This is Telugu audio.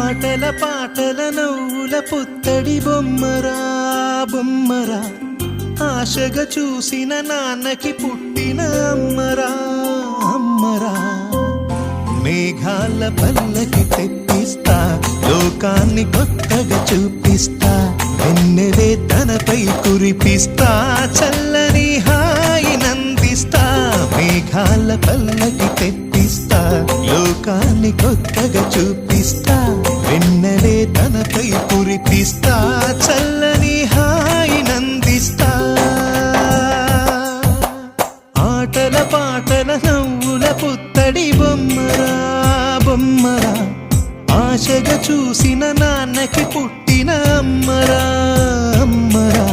ఆటల పాటల నవ్వుల పుత్తడి బొమ్మరా బొమ్మరా, ఆశగా చూసిన నాన్నకి పుట్టిన అమ్మరా అమ్మరా. మేఘాల పల్లకి తెప్పిస్తా, లోకాన్ని కొత్తగా చూపిస్తా, వెన్నెలే తనపై కురిపిస్తా, చల్లని హాయి నందిస్తా. మేఘాల పల్లకి తెప్పిస్తా, లోకాన్ని కొత్తగా చూపిస్తా, వెన్నెలే తనపై కురిపిస్తా, చల్లని హాయి నందిస్తా. ఆటల పాటల నవ్వుల పుత్తడి బొమ్మరా బొమ్మరా, ఆశగా చూసిన నాన్నకి పుట్టిన అమ్మరా అమ్మరా.